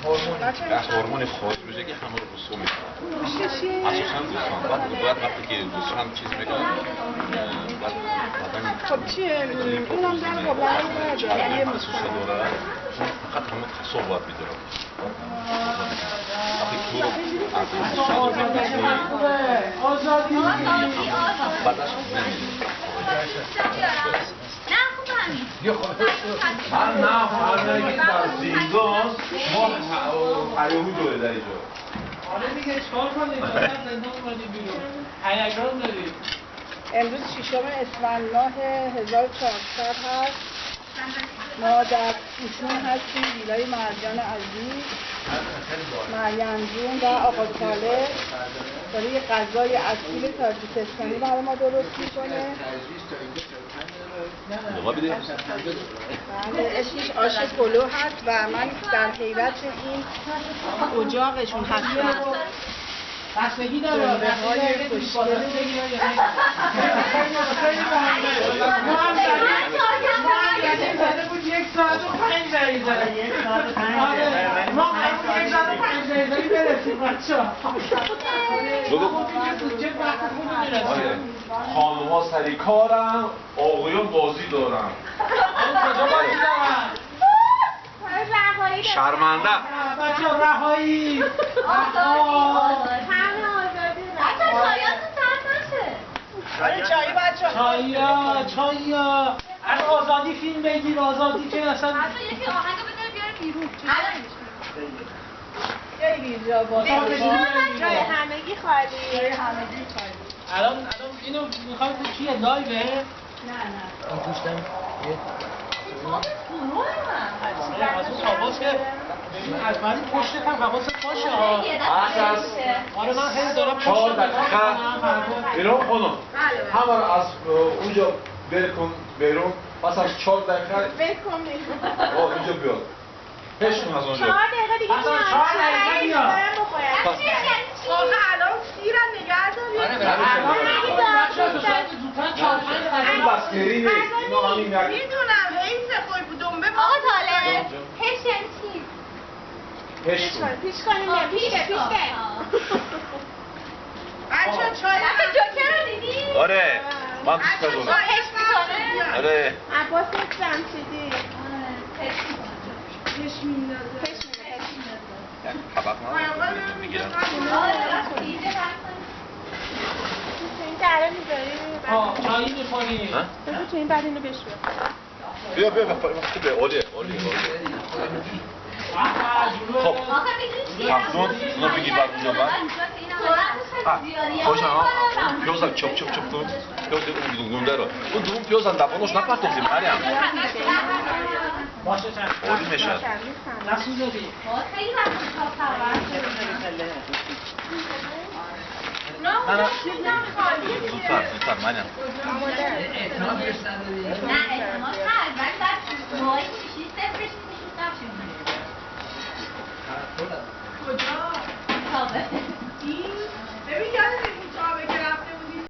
هورمون خارج بشه که همه رو رسو میکنه اساسا دوستان باید وقتی که دوستان چیز میکنن خب چیه؟ اونم در قبلن نداره یعنی خصوصه داره فقط همه تصور باید بیداره وقتی تو رو از این آزادی بعدش نمیدید من نه همه در زیندان ما پیامی دوره در اینجا آره دیگه چکار کنید؟ زندان اومدیم بیرون هیجان دارید امروز 6 اسفند ماه 1400 هست ما در ایشون هستیم ویلای مرجان عزیز مریم جون و آقا طالب داره یه غذای اصیل تاجیکستانی برای ما درست میکنه بله اسمش آش پلو هست و من در حیرت این اجاقشون هستم بستگی داره های خوشگل زده بود 1 ساعت و 5 دقیقه ما همون 1 ساعت و 5 دقیقه برسیم بچه خانوم ها سری کارن آقایان بازی دارن کجا بازی دارن؟ شرمنده بچه رهایی چایی بچه چایا از آزادی فیلم بگیر آزادی که اصلا حتی یکی آهنگ بذاره بیاره بیرون خیلی جا باشه جای همگی خالی الان اینو میخواید چیه لایوه؟ نه از اون حواس که از من پشتت هم حواست باشه ها آره من خیلی دارم 4 دقیقه ایران خانم همه رو از اونجا برکن بیرون پس از 4 دقیقه بکن اینجا بیاد پیشتون از اونجا 4 دقیقه دیگه 4 دقیقه بیاد آقا الان سیرم نگه این بسکری نیست اینا همین یک میدونم حیث خوی بودم به آقا طالب هش یعنی چی؟ پیش کنیم پیش بچه چای جوکر رو دیدی؟ آره من دوست بچه دارم چای هش میکنه آره عباس جمشیدی هش میندازه طبق من میگیرم این دره میذاری چایی میخوری بذار تو این بعد اینو بشور بیا خوبه عالیه خب مخزون اونو بگیر بعد اونجا بعد خوشن ها پیازم چپ کن پیاز اون گونده رو اون دوم پیازم دبانوش نپرتوزیم مریم باشه چند عالی میشه نسوزدی خیلی وقت زودتر مریم نه احتمال هست ولی بعد